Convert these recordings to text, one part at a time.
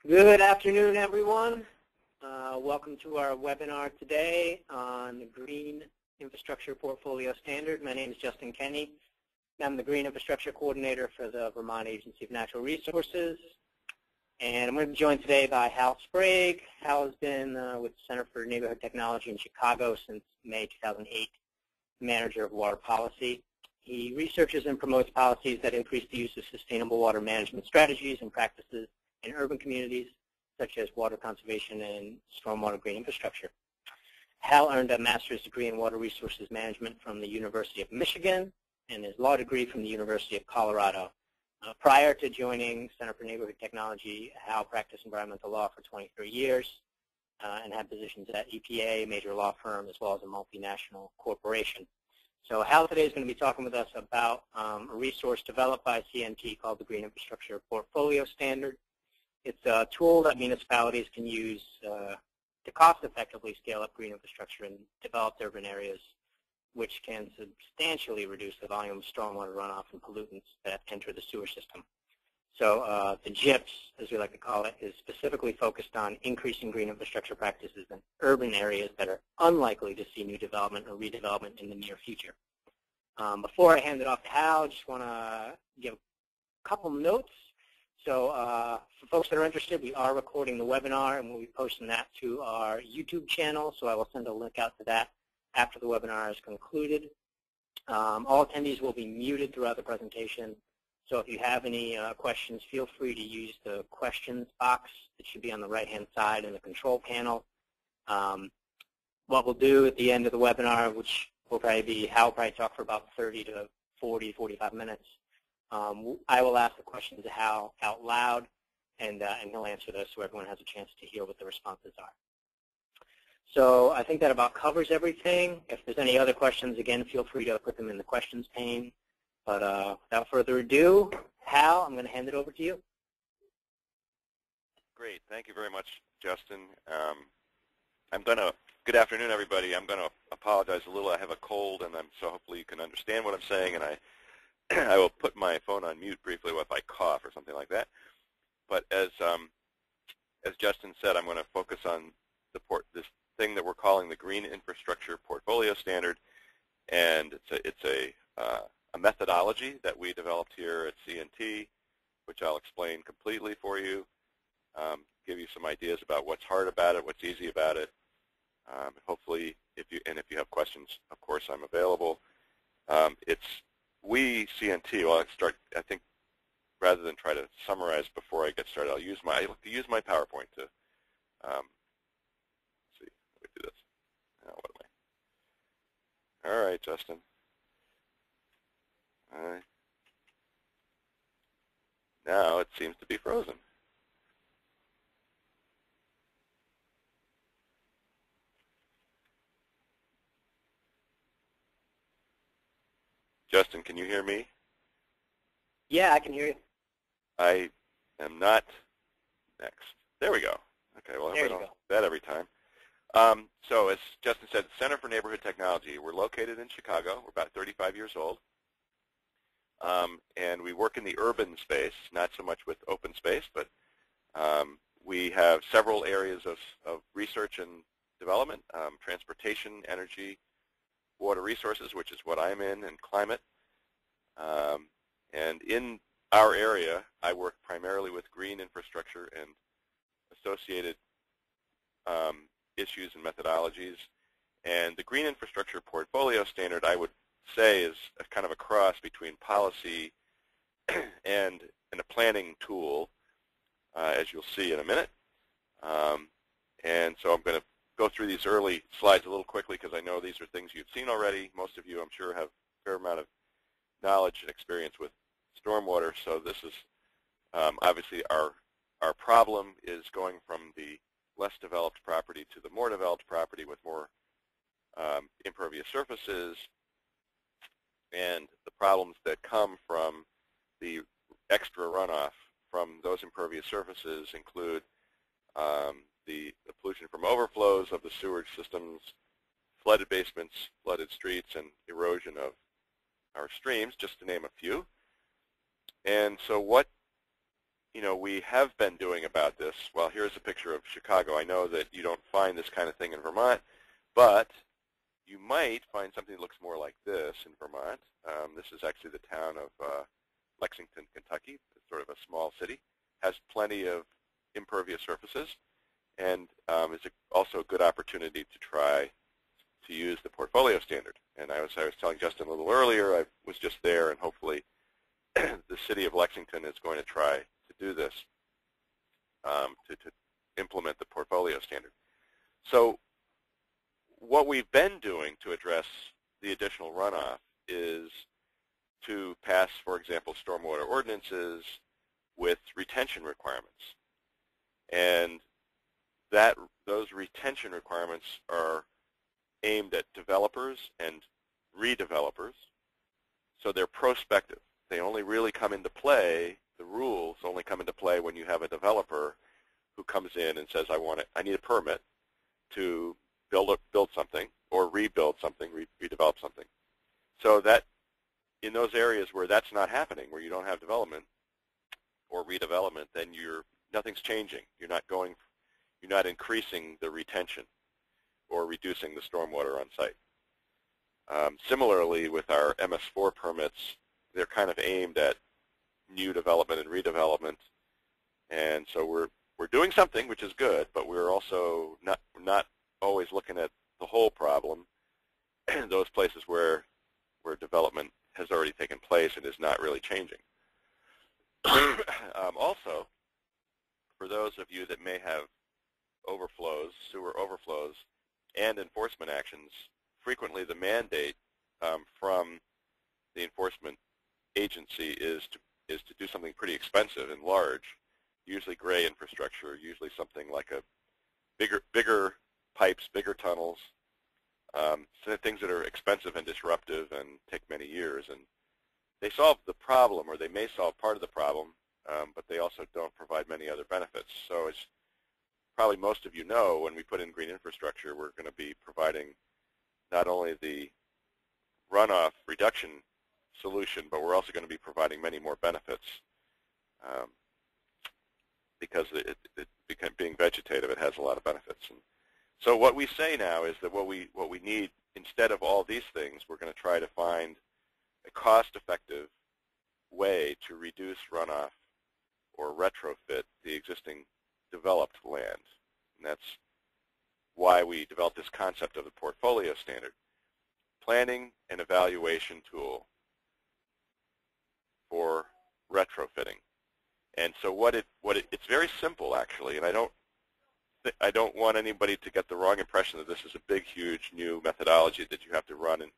Good afternoon, everyone. Welcome to our webinar today on the Green Infrastructure Portfolio Standard. My name is Justin Kenny. I'm the Green Infrastructure Coordinator for the Vermont Agency of Natural Resources. And I'm going to be joined today by Hal Sprague. Hal has been with the Center for Neighborhood Technology in Chicago since May 2008, Manager of Water Policy. He researches and promotes policies that increase the use of sustainable water management strategies and practices in urban communities, such as water conservation and stormwater green infrastructure. Hal earned a master's degree in water resources management from the University of Michigan and his law degree from the University of Colorado. Prior to joining Center for Neighborhood Technology, Hal practiced environmental law for 23 years and had positions at EPA, a major law firm, as well as a multinational corporation. So Hal today is going to be talking with us about a resource developed by CNT called the Green Infrastructure Portfolio Standard. It's a tool that municipalities can use to cost-effectively scale up green infrastructure in developed urban areas, which can substantially reduce the volume of stormwater runoff and pollutants that enter the sewer system. So the GIPS, as we like to call it, is specifically focused on increasing green infrastructure practices in urban areas that are unlikely to see new development or redevelopment in the near future. Before I hand it off to Hal, I just want to give a couple notes. So for folks that are interested, we are recording the webinar, and we'll be posting that to our YouTube channel, so I will send a link out to that after the webinar is concluded. All attendees will be muted throughout the presentation, so if you have any questions, feel free to use the questions box that should be on the right-hand side in the control panel. What we'll do at the end of the webinar, which will probably be, Hal will probably talk for about 30 to 40, 45 minutes, I will ask the questions to Hal out loud, and he'll answer those so everyone has a chance to hear what the responses are. So I think that about covers everything. If there's any other questions, again, feel free to put them in the questions pane. But without further ado, Hal, I'm going to hand it over to you. Great. Thank you very much, Justin. Good afternoon, everybody. I'm going to apologize a little. I have a cold, and so hopefully you can understand what I'm saying, and I will put my phone on mute briefly if I cough or something like that. But as Justin said, I'm going to focus on this thing that we're calling the Green Infrastructure Portfolio Standard, and it's a methodology that we developed here at CNT, which I'll explain completely for you, give you some ideas about what's hard about it, what's easy about it. Hopefully, if you have questions, of course, I'm available. We, CNT, well, I think rather than try to summarize before I get started, I like to use my PowerPoint to, let's see, let me do this. Now, what am I? All right, Justin. All right. Now it seems to be frozen. Justin, can you hear me? Yeah, I can hear you. I am not next. There we go. Okay, well, I don't do that every time. So as Justin said, Center for Neighborhood Technology. We're located in Chicago. We're about 35 years old. And we work in the urban space, not so much with open space, but we have several areas of research and development, transportation, energy, water resources, which is what I'm in, and climate. And in our area, I work primarily with green infrastructure and associated issues and methodologies. And the Green Infrastructure Portfolio Standard, I would say, is a kind of a cross between policy and a planning tool, as you'll see in a minute. And so I'm going to go through these early slides a little quickly because I know these are things you've seen already. Most of you, I'm sure, have a fair amount of knowledge and experience with stormwater. So this is obviously our problem is going from the less developed property to the more developed property with more impervious surfaces, and the problems that come from the extra runoff from those impervious surfaces include the pollution from overflows of the sewage systems, flooded basements, flooded streets, and erosion of our streams, just to name a few. And so what we have been doing about this, well, here's a picture of Chicago. I know that you don't find this kind of thing in Vermont, but you might find something that looks more like this in Vermont. This is actually the town of Lexington, Kentucky. It's sort of a small city. Has plenty of impervious surfaces, and is also a good opportunity to try to use the portfolio standard. And I was telling Justin a little earlier, I was just there, and hopefully the city of Lexington is going to try to do this, to implement the portfolio standard. So what we've been doing to address the additional runoff is to pass, for example, stormwater ordinances with retention requirements. And those retention requirements are aimed at developers and redevelopers, so they're prospective. They only really come into play, the rules only come into play when you have a developer who comes in and says, I need a permit to build something or rebuild something, redevelop something. So that in those areas where that's not happening, where you don't have development or redevelopment, then nothing's changing. You're not increasing the retention or reducing the stormwater on site. Similarly, with our MS4 permits, they're kind of aimed at new development and redevelopment, and so we're doing something, which is good, but we're also not always looking at the whole problem. Those places where development has already taken place and is not really changing. Also, for those of you that may have overflows, sewer overflows, and enforcement actions, frequently the mandate from the enforcement agency is to do something pretty expensive and large, usually gray infrastructure, usually something like a bigger pipes, bigger tunnels, so things that are expensive and disruptive and take many years. And they solve the problem, or they may solve part of the problem, but they also don't provide many other benefits. So as probably most of you know, when we put in green infrastructure, we're going to be providing not only the runoff reduction solution, but we're also going to be providing many more benefits, because being vegetative, it has a lot of benefits. And so what we say now is that what we need, instead of all these things, we're going to try to find a cost-effective way to reduce runoff or retrofit the existing developed land. And that's why we developed this concept of the portfolio standard, planning and evaluation tool for retrofitting. And so it's very simple, actually, and I don't want anybody to get the wrong impression that this is a big, huge new methodology that you have to run and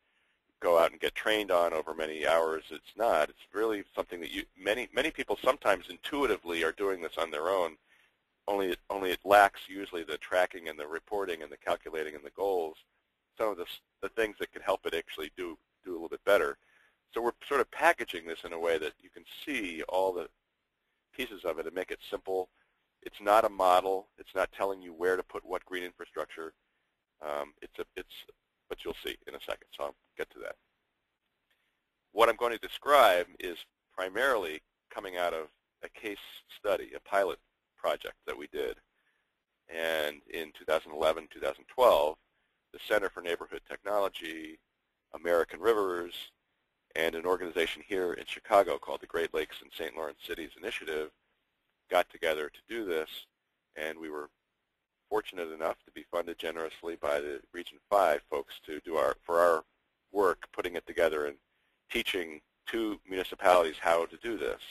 go out and get trained on over many hours. It's not. It's really something that many people sometimes intuitively are doing this on their own. Only it lacks usually the tracking and the reporting and the calculating and the goals, some of the things that could help it actually do a little bit better. So we're sort of packaging this in a way that you can see all the pieces of it and make it simple. It's not a model. It's not telling you where to put what green infrastructure. But you'll see in a second, so I'll get to that. What I'm going to describe is primarily coming out of a case study, a pilot project that we did. And in 2011, 2012, the Center for Neighborhood Technology, American Rivers, and an organization here in Chicago called the Great Lakes and St. Lawrence Cities Initiative got together to do this, and we were fortunate enough to be funded generously by the Region 5 folks to do our work, putting it together and teaching 2 municipalities how to do this,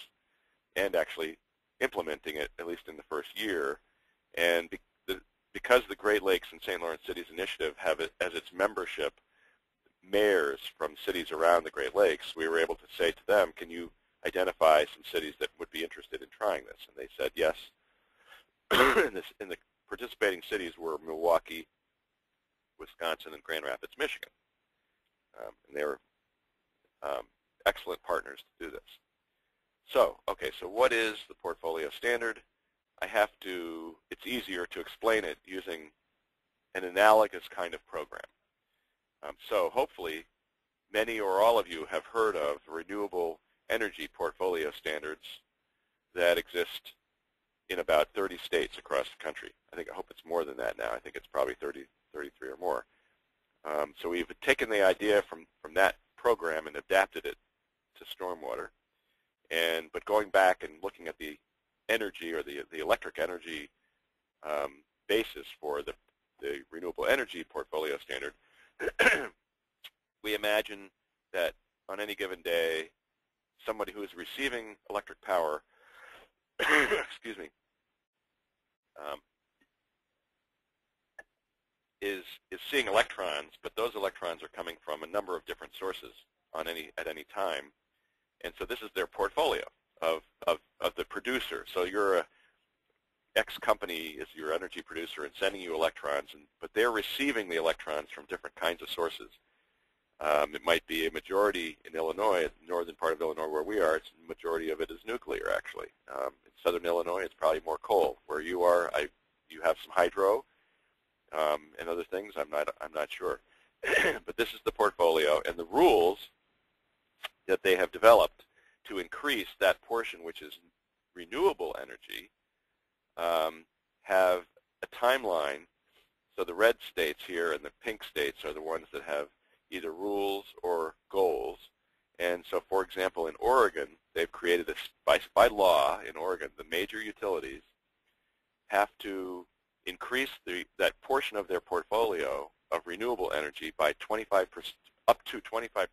and actually implementing it, at least in the first year. And because the Great Lakes and St. Lawrence Cities Initiative have it as its membership mayors from cities around the Great Lakes, we were able to say to them, can you identify some cities that would be interested in trying this? And they said yes. In the participating cities were Milwaukee, Wisconsin, and Grand Rapids, Michigan. And they were excellent partners to do this. So what is the portfolio standard? It's easier to explain it using an analogous kind of program. So hopefully many or all of you have heard of Renewable energy portfolio standards that exist in about 30 states across the country. I hope it's more than that now. I think it's probably 30, 33 or more. So we've taken the idea from that program and adapted it to stormwater. But going back and looking at the energy or the electric energy basis for the renewable energy portfolio standard, we imagine that on any given day, somebody who is receiving electric power, excuse me, is seeing electrons, but those electrons are coming from a number of different sources at any time, and so this is their portfolio of the producer. So your X company is your energy producer and sending you electrons, but they're receiving the electrons from different kinds of sources. It might be a majority in Illinois, the northern part of Illinois where we are, the majority of it is nuclear, actually. In southern Illinois, it's probably more coal. Where you are, you have some hydro and other things. I'm not sure. But this is the portfolio, and the rules that they have developed to increase that portion which is renewable energy have a timeline. So the red states here and the pink states are the ones that have either rules or goals. And so, for example, in Oregon, they've created this, by law in Oregon, the major utilities have to increase that portion of their portfolio of renewable energy by 25%, up to 25%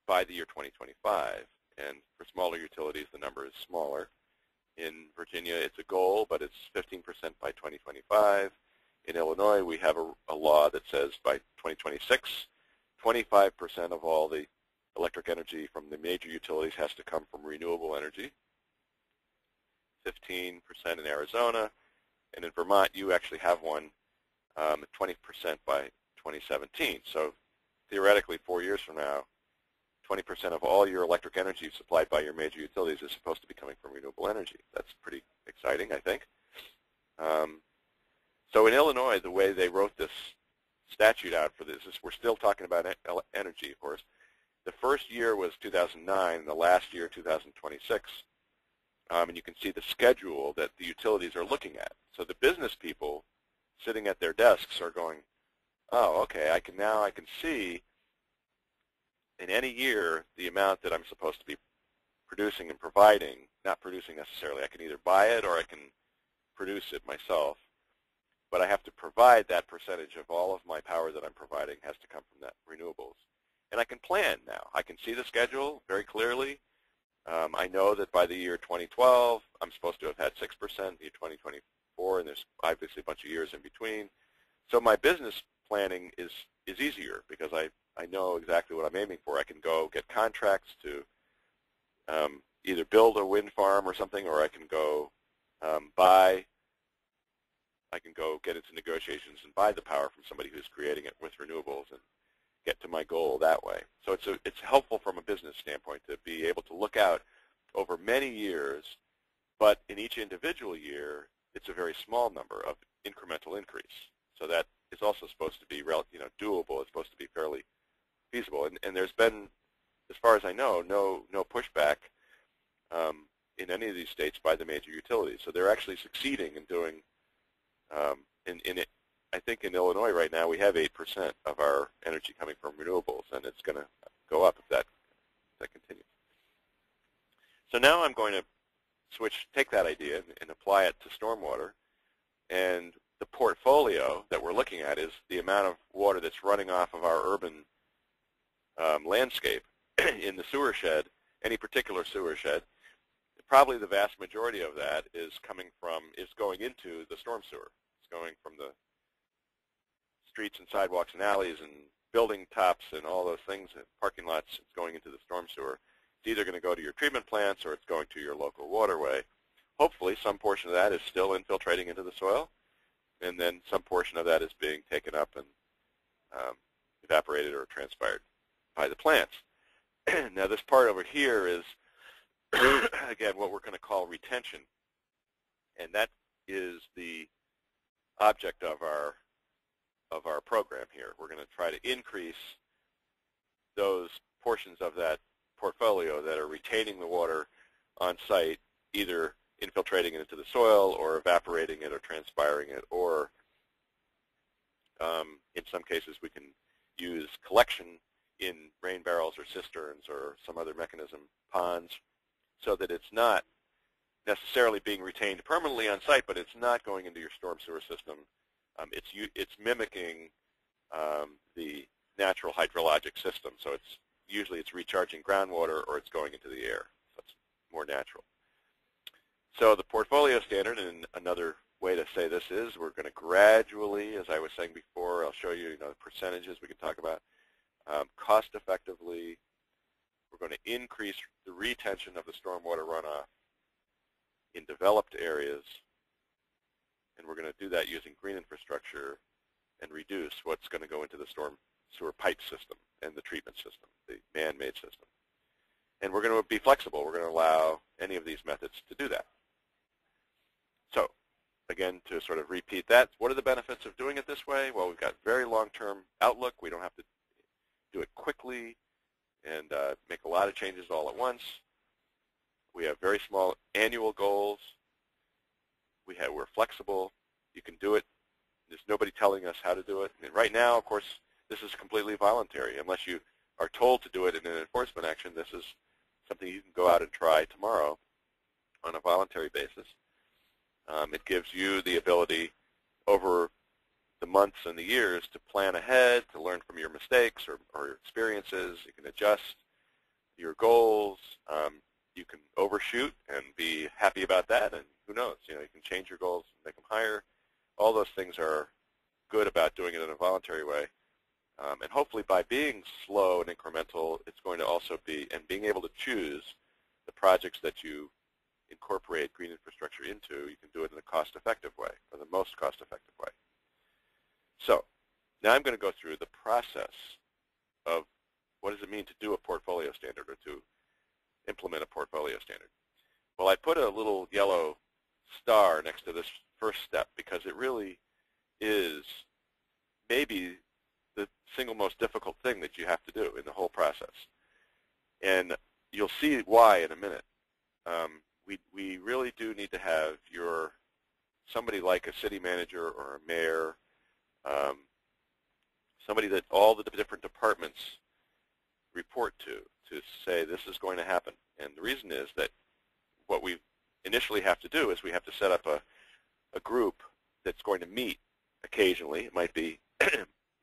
by the year 2025. And for smaller utilities, the number is smaller. In Virginia, it's a goal, but it's 15% by 2025. In Illinois, we have a law that says by 2026, 25% of all the electric energy from the major utilities has to come from renewable energy, 15% in Arizona, and in Vermont, you actually have one at 20% by 2017. So theoretically, 4 years from now, 20% of all your electric energy supplied by your major utilities is supposed to be coming from renewable energy. That's pretty exciting, I think. So in Illinois, the way they wrote this statute out for this is we're still talking about energy, of course. The first year was 2009, and the last year, 2026. And you can see the schedule that the utilities are looking at. So the business people sitting at their desks are going, oh, okay, I can see in any year the amount that I'm supposed to be producing and providing, not producing necessarily. I can either buy it or I can produce it myself. But I have to provide that percentage of all of my power that I'm providing has to come from that renewables. And I can plan now. I can see the schedule very clearly. I know that by the year 2012, I'm supposed to have had 6%, the year 2024, and there's obviously a bunch of years in between. So my business planning is easier because I know exactly what I'm aiming for. I can go get contracts to either build a wind farm or something, or I can go I can go get into negotiations and buy the power from somebody who's creating it with renewables and get to my goal that way. So it's helpful from a business standpoint to be able to look out over many years, but in each individual year, it's a very small number of incremental increase. So that is also supposed to be doable. It's supposed to be fairly feasible. And there's been, as far as I know, no pushback in any of these states by the major utilities. So they're actually succeeding in doing I think in Illinois right now we have 8% of our energy coming from renewables, and it's going to go up if that continues. So now I'm going to take that idea and apply it to stormwater, and the portfolio that we're looking at is the amount of water that's running off of our urban landscape in the sewer shed, any particular sewer shed. Probably the vast majority of that is going into the storm sewer. It's going from the streets and sidewalks and alleys and building tops and all those things, and parking lots. It's going into the storm sewer. It's either going to go to your treatment plants or it's going to your local waterway. Hopefully some portion of that is still infiltrating into the soil, and then some portion of that is being taken up and evaporated or transpired by the plants. Now this part over here is, again, what we're going to call retention, and that is the object of our program here. We're going to try to increase those portions of that portfolio that are retaining the water on site, either infiltrating it into the soil or evaporating it or transpiring it, or in some cases we can use collection in rain barrels or cisterns or some other mechanism, ponds, so that it's not necessarily being retained permanently on site, but it's not going into your storm sewer system. It's mimicking the natural hydrologic system, so usually it's recharging groundwater or it's going into the air. So it's more natural. So the portfolio standard, and another way to say this is we're going to gradually, as I was saying before, I'll show you, the percentages we can talk about, cost effectively. We're going to increase the retention of the stormwater runoff in developed areas, and we're going to do that using green infrastructure and reduce what's going to go into the storm sewer pipe system and the treatment system, the man-made system. And we're going to be flexible. We're going to allow any of these methods to do that. So, again, to sort of repeat that, what are the benefits of doing it this way? Well, we've got very long-term outlook. We don't have to do it quickly and make a lot of changes all at once. We have very small annual goals. We're flexible. You can do it. There's nobody telling us how to do it. And right now, of course, this is completely voluntary. Unless you are told to do it in an enforcement action, this is something you can go out and try tomorrow on a voluntary basis. It gives you the ability over the months and the years to plan ahead, to learn from your mistakes or experiences. You can adjust your goals. You can overshoot and be happy about that, and who knows, you can change your goals and make them higher. All those things are good about doing it in a voluntary way. And hopefully by being slow and incremental, it's going to also be, and being able to choose the projects that you incorporate green infrastructure into, you can do it in a cost-effective way, or the most cost-effective way. So now I'm going to go through the process of what does it mean to do a portfolio standard or to implement a portfolio standard. Well, I put a little yellow star next to this first step because it really is maybe the single most difficult thing that you have to do in the whole process. And you'll see why in a minute. We really do need to have somebody like a city manager or a mayor, somebody that all the different departments report to say this is going to happen. And the reason is that what we initially have to do is we have to set up a group that's going to meet occasionally. It might be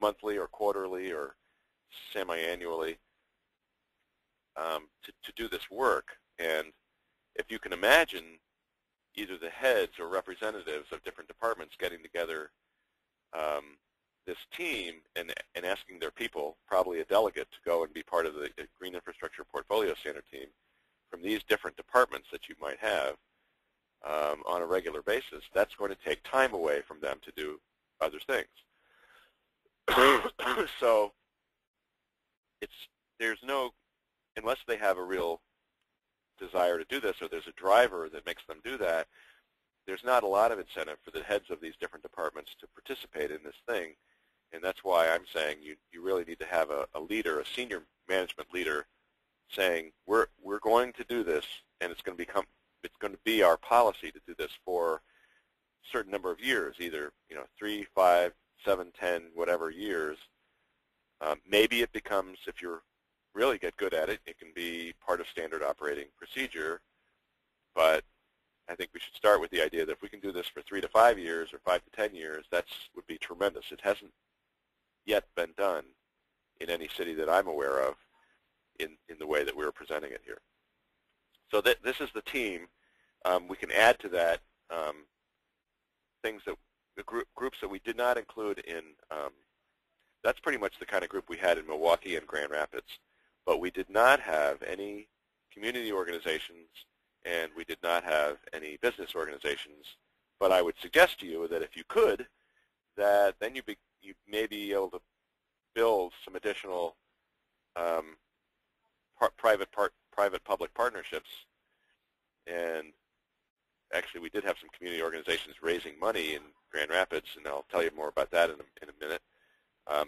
monthly or quarterly or semi-annually to do this work. And if you can imagine either the heads or representatives of different departments getting together this team and asking their people, probably a delegate, to go and be part of the Green Infrastructure Portfolio Standard team from these different departments that you might have on a regular basis, that's going to take time away from them to do other things. So unless they have a real desire to do this or there's a driver that makes them do that, there's not a lot of incentive for the heads of these different departments to participate in this thing. And that's why I'm saying you really need to have a leader, a senior management leader, saying we're going to do this, and it's going to be our policy to do this for a certain number of years, either 3, 5, 7, 10, whatever years. Maybe it becomes, if you really get good at it, it can be part of standard operating procedure. But I think we should start with the idea that if we can do this for 3 to 5 years or 5 to 10 years, that would be tremendous. It hasn't yet been done in any city that I'm aware of in the way that we're presenting it here. So this is the team. We can add to that things that the groups that we did not include in. That's pretty much the kind of group we had in Milwaukee and Grand Rapids, but we did not have any community organizations and we did not have any business organizations. But I would suggest to you that if you could, that then you may be able to build some additional private-public partnerships. And actually, we did have some community organizations raising money in Grand Rapids, and I'll tell you more about that in a minute.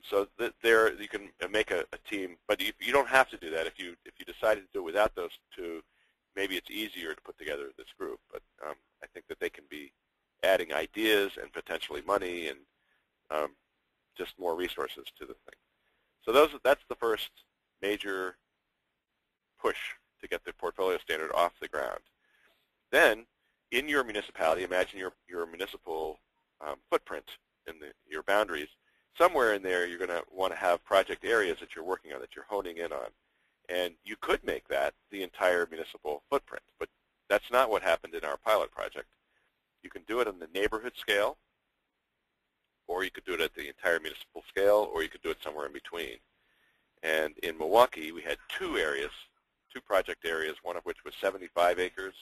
So there you can make a team, but you don't have to do that. If you decided to do it without those two, maybe it's easier to put together this group. But I think that they can be adding ideas and potentially money and just more resources to the thing. So that's the first major push to get the portfolio standard off the ground. Then, in your municipality, imagine your municipal footprint in your boundaries. Somewhere in there, you're going to want to have project areas that you're working on, that you're honing in on. And you could make that the entire municipal footprint, but that's not what happened in our pilot project. You can do it on the neighborhood scale, or you could do it at the entire municipal scale, or you could do it somewhere in between. And in Milwaukee, we had two project areas, one of which was 75 acres,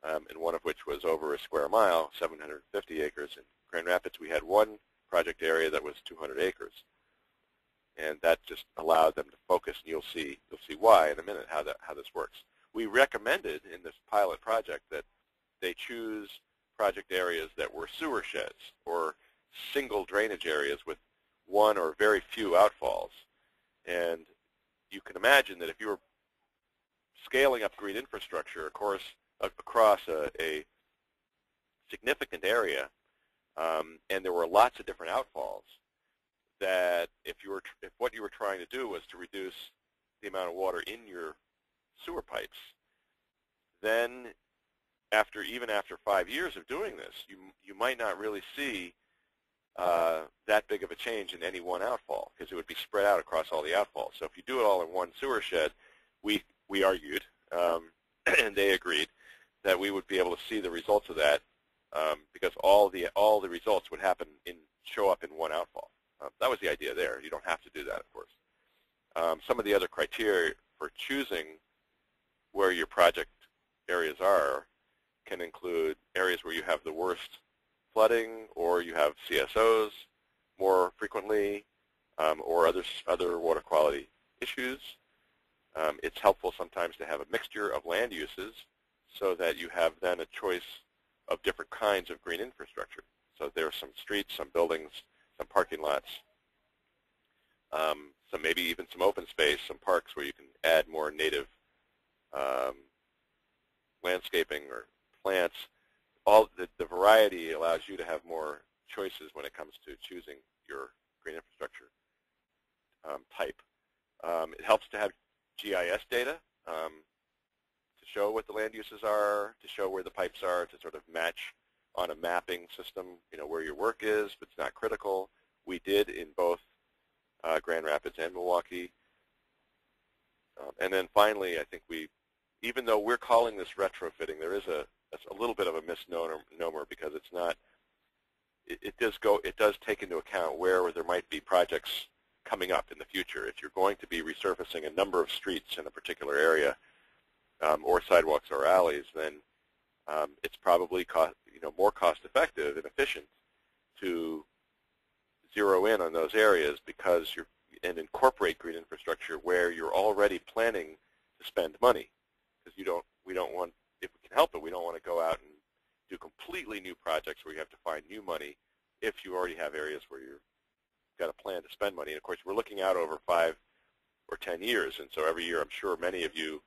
and one of which was over a square mile, 750 acres. In Grand Rapids, we had one project area that was 200 acres. And that just allowed them to focus, and you'll see why in a minute how this works. We recommended in this pilot project that they choose project areas that were sewer sheds or single drainage areas with one or very few outfalls. And you can imagine that if you were scaling up green infrastructure, of course, across a significant area, and there were lots of different outfalls, that if what you were trying to do was to reduce the amount of water in your sewer pipes, then even after 5 years of doing this, you might not really see that big of a change in any one outfall, because it would be spread out across all the outfalls. So if you do it all in one sewer shed, we argued, and they agreed, that we would be able to see the results of that, because all the results would show up in one outfall. That was the idea there. You don't have to do that, of course. Some of the other criteria for choosing where your project areas are can include areas where you have the worst flooding, or you have CSOs more frequently, or other water quality issues. It's helpful sometimes to have a mixture of land uses so that you have then a choice of different kinds of green infrastructure. So there are some streets, some buildings, some parking lots, maybe even some open space, some parks where you can add more native landscaping or plants. All the variety allows you to have more choices when it comes to choosing your green infrastructure type. It helps to have GIS data to show what the land uses are, to show where the pipes are, to sort of match on a mapping system, where your work is, but it's not critical. We did in both Grand Rapids and Milwaukee. And then finally, I think even though we're calling this retrofitting, there is a little bit of a misnomer, because it's not. It does take into account where there might be projects coming up in the future. If you're going to be resurfacing a number of streets in a particular area, or sidewalks or alleys, then it's probably more cost-effective and efficient to zero in on those areas and incorporate green infrastructure where you're already planning to spend money. Because we don't want, if we can help it, we don't want to go out and do completely new projects where you have to find new money if you already have areas where you've got a plan to spend money. And of course, we're looking out over 5 or 10 years, and so every year I'm sure many of you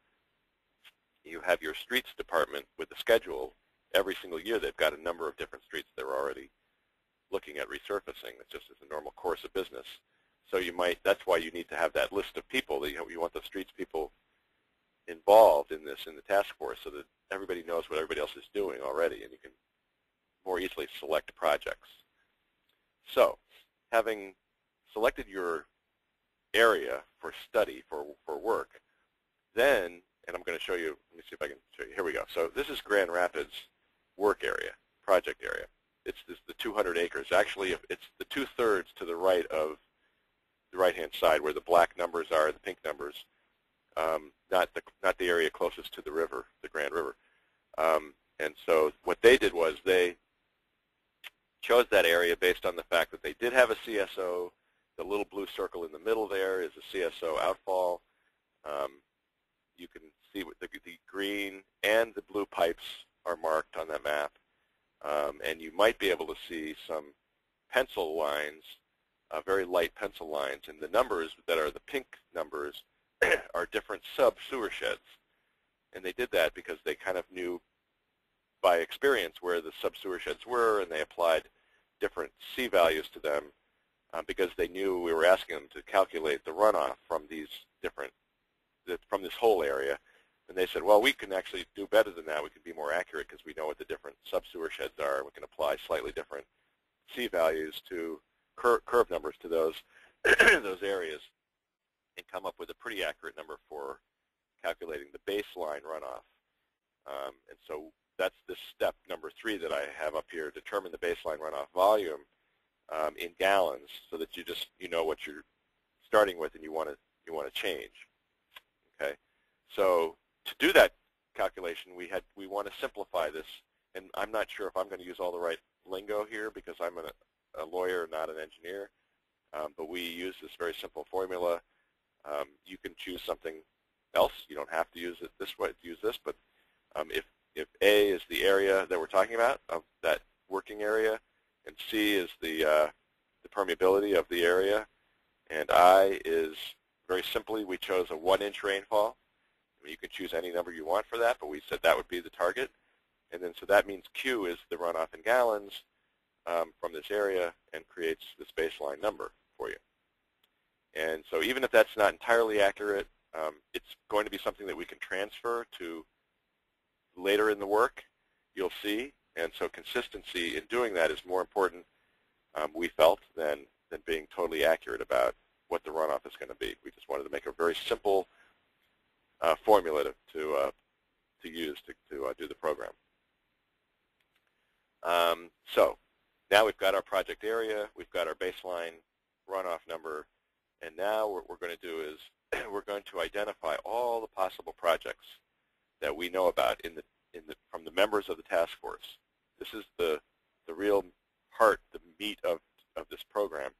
have your streets department with the schedule. Every single year they've got a number of different streets they're already looking at resurfacing. It's just as a normal course of business. So that's why you need to have that list of people. That you want the streets people involved in the task force, so that everybody knows what everybody else is doing already, and you can more easily select projects. So, having selected your area for study, for work, then, and I'm going to show you, let me see if I can show you, here we go. So this is Grand Rapids work area, project area. It's the 200 acres. Actually, it's the 2/3 to the right of the right-hand side where the black numbers are, the pink numbers, not the area closest to the river, the Grand River. And so what they did was they chose that area based on the fact that they did have a CSO. The little blue circle in the middle there is a CSO outfall. You can see what the green and the blue pipes are marked on that map. And you might be able to see some pencil lines very light pencil lines, and the numbers that are the pink numbers are different sub-sewer sheds. And they did that because they kind of knew by experience where the sub-sewer sheds were, and they applied different C values to them because they knew we were asking them to calculate the runoff from these different, from this whole area. And they said, well, we can actually do better than that. We can be more accurate because we know what the different sub-sewer sheds are. We can apply slightly different C values to curve numbers to those those areas and come up with a pretty accurate number for calculating the baseline runoff. And so that's this step number 3 that I have up here: determine the baseline runoff volume in gallons, so that you know what you're starting with and you want to change. Okay, so to do that calculation, we want to simplify this, and I'm not sure if I'm going to use all the right lingo here because I'm a lawyer, not an engineer, but we use this very simple formula. You can choose something else. You don't have to use it this way, use this, but if A is the area that we're talking about, of that working area, and C is the permeability of the area, and I is, very simply, we chose a 1-inch rainfall. I mean, you can choose any number you want for that, but we said that would be the target. And then so that means Q is the runoff in gallons from this area and creates this baseline number for you. And so even if that's not entirely accurate, it's going to be something that we can transfer to later in the work, you'll see. And so consistency in doing that is more important, we felt, than being totally accurate about what the runoff is going to be. We just wanted to make a very simple formula to use to do the program. So now we've got our project area, we've got our baseline runoff number, and now what we're going to do is we're going to identify all the possible projects that we know about from the members of the task force. This is the real heart, the meat of this program.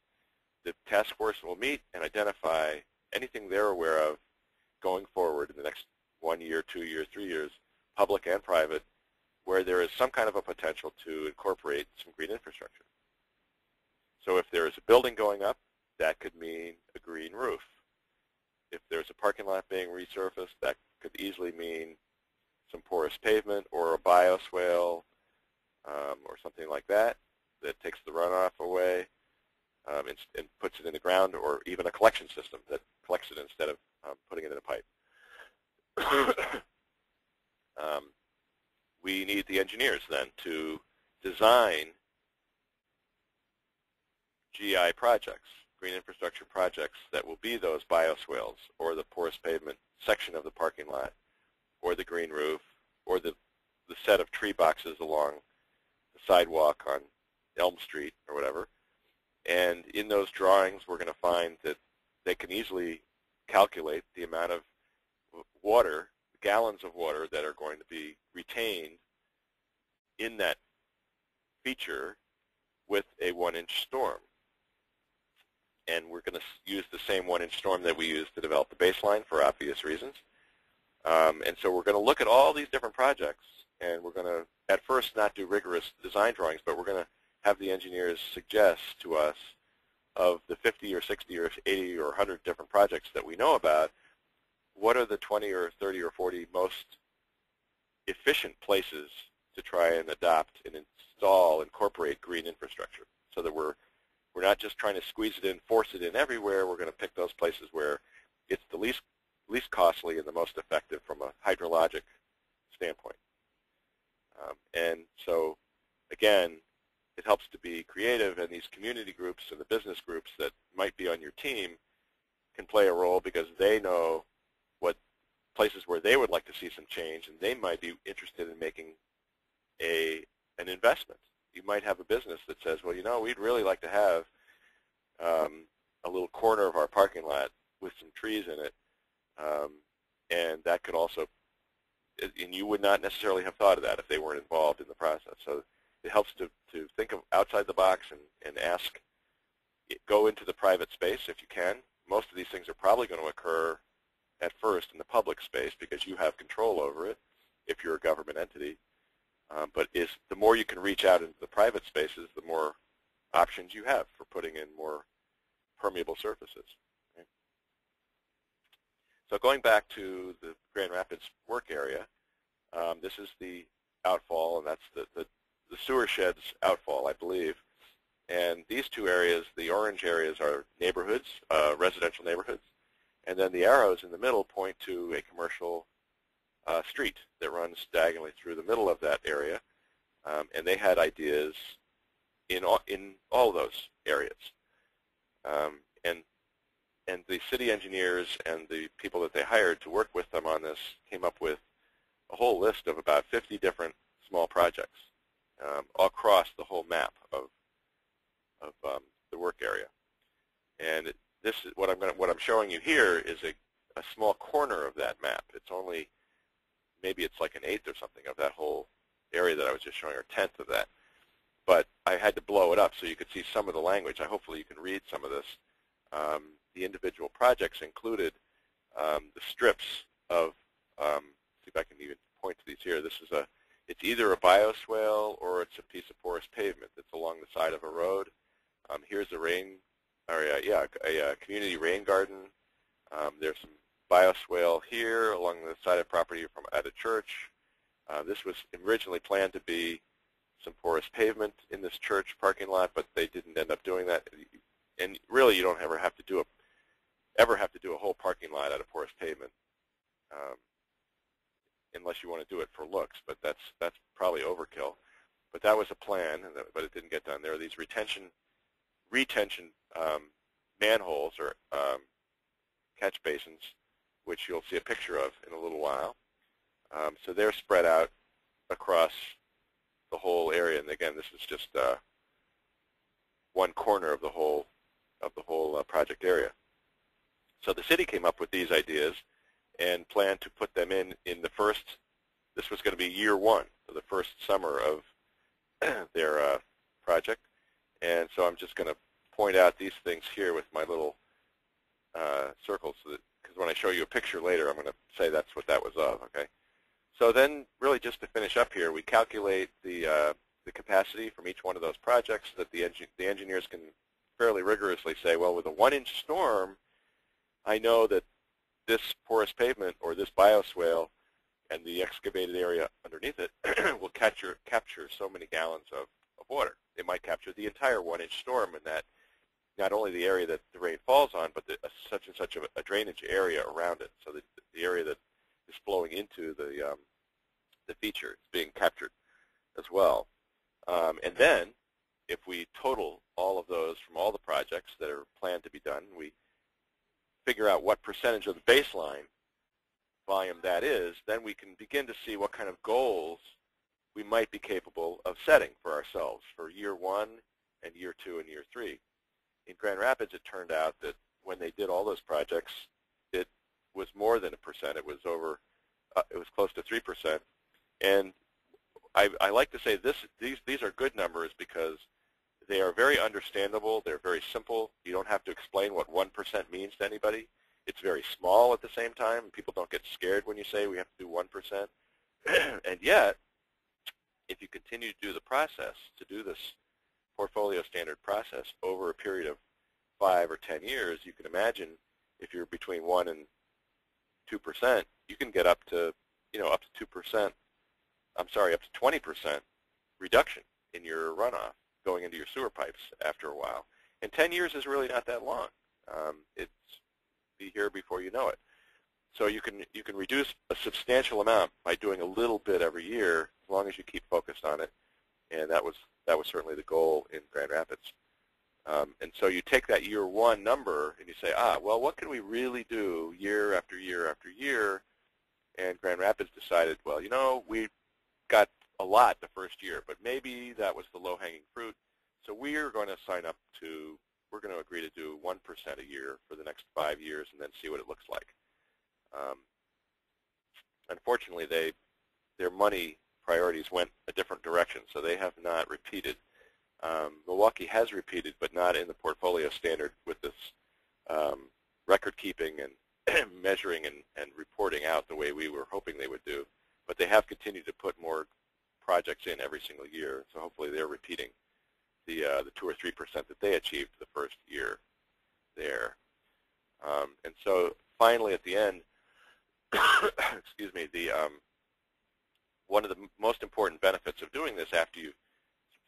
The task force will meet and identify anything they're aware of going forward in the next 1 year, 2 years, 3 years, public and private, where there is some kind of a potential to incorporate some green infrastructure. So if there is a building going up, that could mean a green roof. If there's a parking lot being resurfaced, that could easily mean some porous pavement or a bioswale or something like that that takes the runoff away and puts it in the ground, or even a collection system that collects it instead of putting it in a pipe. We need the engineers then to design GI projects, green infrastructure projects, that will be those bioswales or the porous pavement section of the parking lot or the green roof or the set of tree boxes along the sidewalk on Elm Street or whatever. And in those drawings, we're going to find that they can easily calculate the amount of water, gallons of water, that are going to be retained in that feature with a 1-inch storm. And we're going to use the same 1-inch storm that we used to develop the baseline for obvious reasons. And so we're going to look at all these different projects, and we're going to, at first, not do rigorous design drawings, but we're going to have the engineers suggest to us, of the 50 or 60 or 80 or 100 different projects that we know about, what are the 20 or 30 or 40 most efficient places to try and adopt and incorporate green infrastructure, so that we're not just trying to squeeze it in, force it in everywhere. We're going to pick those places where it's the least costly and the most effective from a hydrologic standpoint. And so, again, it helps to be creative, and these community groups and the business groups that might be on your team can play a role because they know what places where they would like to see some change, and they might be interested in making an investment. You might have a business that says, well, you know, we'd really like to have a little corner of our parking lot with some trees in it, and that could also, and you would not necessarily have thought of that if they weren't involved in the process. So it helps to think of outside the box and ask, go into the private space if you can. Most of these things are probably going to occur at first in the public space because you have control over it if you're a government entity. But the more you can reach out into the private spaces, the more options you have for putting in more permeable surfaces. Okay? So going back to the Grand Rapids work area, this is the outfall, and that's the sewer shed's outfall, I believe. And these two areas, the orange areas, are neighborhoods, residential neighborhoods. And then the arrows in the middle point to a commercial street that runs diagonally through the middle of that area. And they had ideas in all those areas. And the city engineers and the people that they hired to work with them on this came up with a whole list of about 50 different small projects across the whole map of the work area. And this is what I'm showing you here is a small corner of that map. It's only, maybe it's like an eighth or something of that whole area that I was just showing, or a tenth of that. But I had to blow it up so you could see some of the language. Hopefully you can read some of this. The individual projects included the strips of, see if I can even point to these here. This is it's either a bioswale or it's a piece of porous pavement that's along the side of a road. Here's a community rain garden. There's some bioswale here along the side of property at a church. This was originally planned to be some porous pavement in this church parking lot, but they didn't end up doing that. And really, you don't ever have to do a whole parking lot out of porous pavement, unless you want to do it for looks. But that's probably overkill. But that was a plan, but it didn't get done. There are these retention manholes or catch basins, which you'll see a picture of in a little while. So they're spread out across the whole area, and again, this is just one corner of the whole project area. So the city came up with these ideas and planned to put them in the first. This was going to be year one, so the first summer of their project. And so I'm just going to point out these things here with my little circles, because when I show you a picture later, I'm going to say that's what that was of. Okay. So then, really, just to finish up here, we calculate the capacity from each one of those projects so that the engineers can fairly rigorously say, well, with a 1-inch storm, I know that this porous pavement or this bioswale and the excavated area underneath it will capture so many gallons of water. It might capture the entire 1-inch storm, and that not only the area that the rain falls on, but such and such a drainage area around it, so that the area that is flowing into the feature is being captured as well. And then, if we total all of those from all the projects that are planned to be done, we figure out what percentage of the baseline volume that is, then we can begin to see what kind of goals we might be capable of setting for ourselves for year 1 and year 2 and year 3. In Grand Rapids, it turned out that when they did all those projects, it was more than 1%. It was it was close to 3%. And I like to say these are good numbers because they are very understandable. They're very simple. You don't have to explain what 1% means to anybody. It's very small at the same time. People don't get scared when you say we have to do 1%. And yet, if you continue to do the process, to do this portfolio standard process over a period of 5 or 10 years, you can imagine if you're between 1 and 2%, you can get up to, up to 2%. I'm sorry, up to 20% reduction in your runoff going into your sewer pipes after a while. And 10 years is really not that long. It's be here before you know it. So you can reduce a substantial amount by doing a little bit every year, as long as you keep focused on it. And that was certainly the goal in Grand Rapids. And so you take that year 1 number and you say, well, what can we really do year after year after year? And Grand Rapids decided, well, we got a lot the first year, but maybe that was the low-hanging fruit. So we're going to we're going to agree to do 1% a year for the next 5 years and then see what it looks like. Unfortunately, their money priorities went a different direction, so they have not repeated. Milwaukee has repeated, but not in the portfolio standard with this record keeping and measuring and reporting out the way we were hoping they would do. But they have continued to put more projects in every single year, so hopefully they're repeating the 2 or 3% that they achieved the first year. there. And so finally at the end, excuse me, one of the most important benefits of doing this after you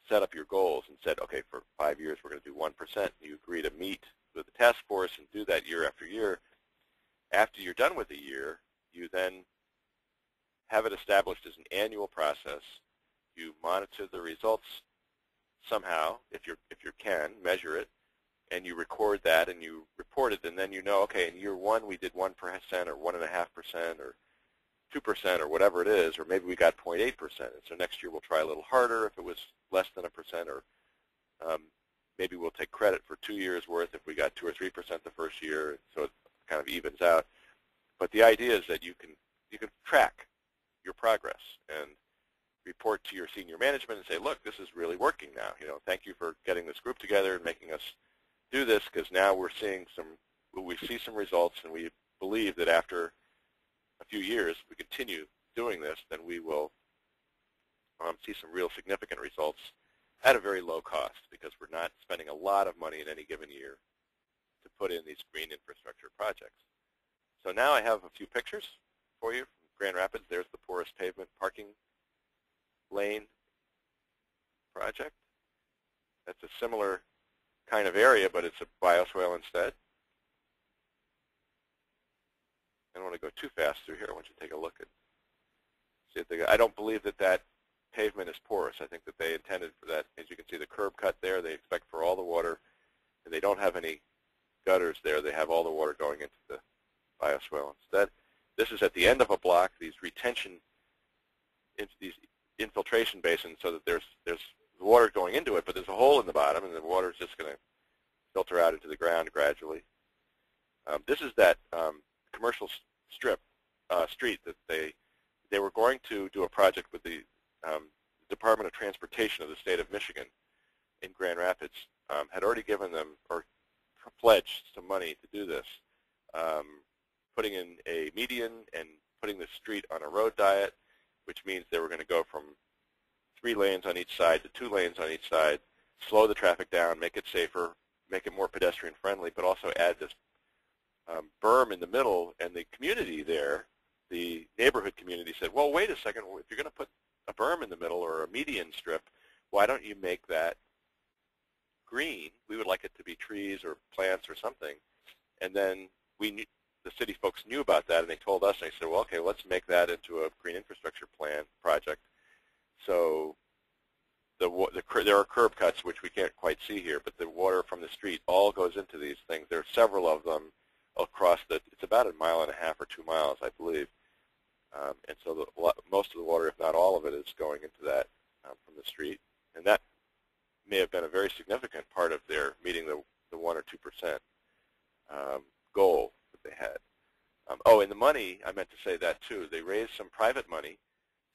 set up your goals and said, okay, for 5 years we're going to do 1%, and you agree to meet with the task force and do that year after year, after you're done with a year, you then have it established as an annual process. You monitor the results somehow, if you can, measure it, and you record that and you report it, and then you know, okay, in year 1 we did 1% or 1.5% or 2% or whatever it is, or maybe we got 0.8%. And so next year we'll try a little harder if it was less than 1%, or maybe we'll take credit for 2 years' worth if we got 2 or 3% the first year, so it kind of evens out. But the idea is that you can track your progress and report to your senior management and say, look, this is really working now. Thank you for getting this group together and making us do this, because now we see some results, and we believe that after a few years, if we continue doing this, then we will see some real significant results at a very low cost, because we're not spending a lot of money in any given year to put in these green infrastructure projects. So now I have a few pictures for you from Grand Rapids. There's the porous pavement parking lane project. That's a similar kind of area, but it's a bioswale instead. I don't want to go too fast through here. I want you to take a look at, see if I don't believe that pavement is porous. I think that they intended for that. As you can see, the curb cut there, they expect for all the water, and they don't have any gutters there. They have all the water going into the bioswale instead. This is at the end of a block, these retention, into these infiltration basins, so that there's water going into it, but there's a hole in the bottom, and the water is just going to filter out into the ground gradually. This is that commercial street that they were going to do a project with the Department of Transportation of the state of Michigan in Grand Rapids. Had already given them or pledged some money to do this, putting in a median and putting the street on a road diet, which means they were going to go from 3 lanes on each side to 2 lanes on each side, slow the traffic down, make it safer, make it more pedestrian friendly, but also add this berm in the middle. And the community there, the neighborhood community, said, well, wait a second, if you're going to put a berm in the middle or a median strip, why don't you make that green? We would like it to be trees or plants or something. And then the city folks knew about that, and they told us, and they said, well, okay, let's make that into a green infrastructure plan project. So there are curb cuts, which we can't quite see here, but the water from the street all goes into these things. There are several of them across it's about 1.5 miles or 2 miles, I believe. And so most of the water, if not all of it, is going into that from the street. And that may have been a very significant part of their meeting the 1 or 2% goal that they had. And the money, I meant to say that too. They raised some private money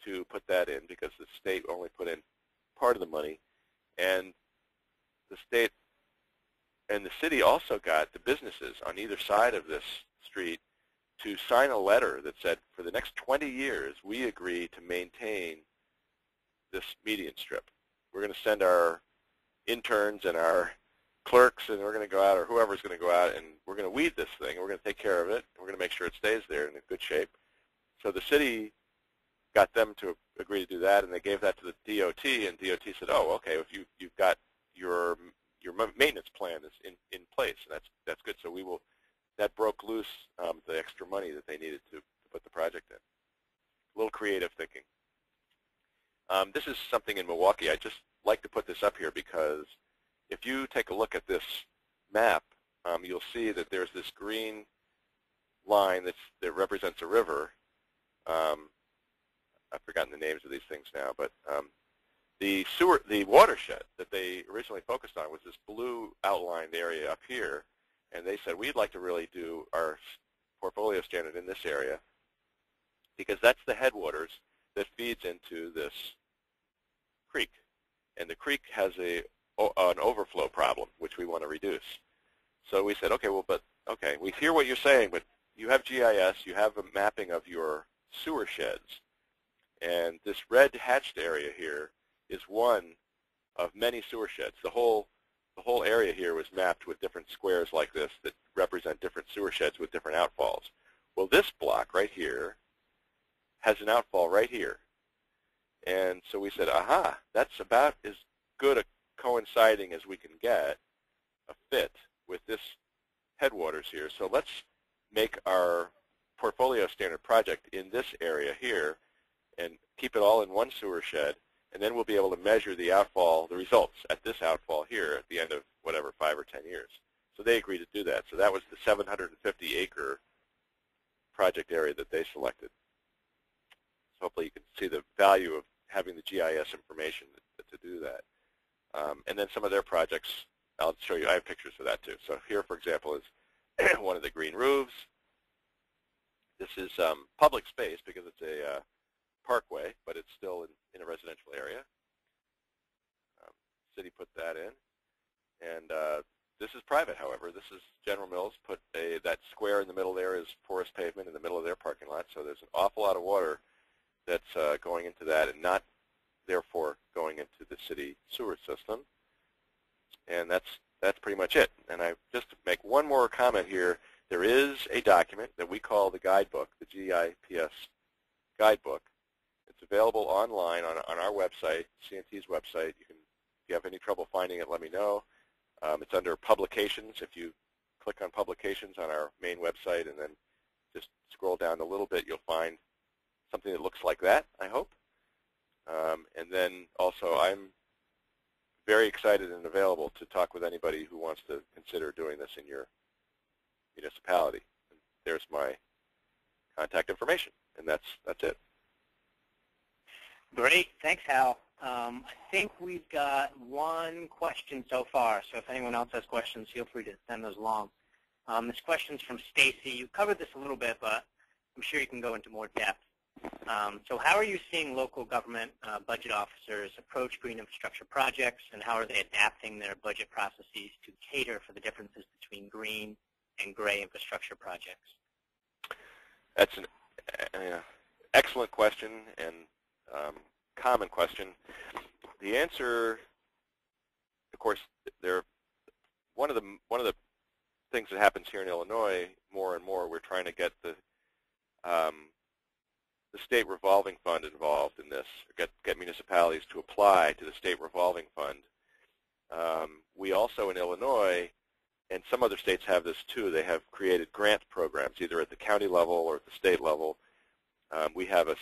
to put that in, because the state only put in part of the money. And the state and the city also got the businesses on either side of this street to sign a letter that said, for the next 20 years, we agree to maintain this median strip. We're going to send our interns and our clerks, and we're going to go out, or whoever's going to go out, and we're going to weed this thing, and we're going to take care of it, and we're going to make sure it stays there in a good shape. So the city got them to agree to do that, and they gave that to the DOT, and DOT said, oh, okay, if you've got your maintenance plan is in place, and that's good. So that broke loose the extra money that they needed to put the project in. A little creative thinking. This is something in Milwaukee. I just like to put this up here because if you take a look at this map, you'll see that there's this green line that represents a river. I've forgotten the names of these things now, but the watershed that they originally focused on was this blue outlined area up here, and they said, we'd like to really do our portfolio standard in this area because that's the headwaters that feeds into this creek. And the creek has an overflow problem, which we want to reduce. So we said, okay, we hear what you're saying, but you have GIS, you have a mapping of your sewer sheds, and this red hatched area here is one of many sewer sheds. The whole the whole area here was mapped with different squares like this that represent different sewer sheds with different outfalls. Well, this block right here has an outfall right here. And so we said, aha, that's about as good a coinciding as we can get, a fit with this headwaters here. So let's make our portfolio standard project in this area here and keep it all in one sewer shed, and then we'll be able to measure the outfall, the results at this outfall here at the end of whatever, 5 or 10 years. So they agreed to do that. So that was the 750-acre project area that they selected. So hopefully you can see the value of having the GIS information to do that. And then some of their projects, I'll show you, I have pictures for that too. So here, for example, is one of the green roofs. This is public space because it's a parkway, but it's still in a residential area. City put that in. And this is private, however. This is General Mills put that square in the middle there is porous pavement in the middle of their parking lot. So there's an awful lot of water that's going into that and not, therefore, going into the city sewer system. And that's pretty much it. And I just to make one more comment here, there is a document that we call the guidebook, the GIPS guidebook. It's available online on our website, CNT's website. If you have any trouble finding it, let me know. It's under publications. If you click on publications on our main website and then just scroll down a little bit, you'll find something that looks like that, I hope. And then also I'm very excited and available to talk with anybody who wants to consider doing this in your municipality. And there's my contact information, and that's it. Great. Thanks, Hal. I think we've got one question so far, so if anyone else has questions, feel free to send those along. This question's from Stacy. You covered this a little bit, but I'm sure you can go into more depth. So how are you seeing local government budget officers approach green infrastructure projects, and how are they adapting their budget processes to cater for the differences between green and gray infrastructure projects? That's an excellent question and common question. The answer, of course, one of the things that happens here in Illinois more and more, we're trying to get the state revolving fund involved in this, or get municipalities to apply to the state revolving fund. We also in Illinois, and some other states have this too, they have created grant programs either at the county level or at the state level. We have a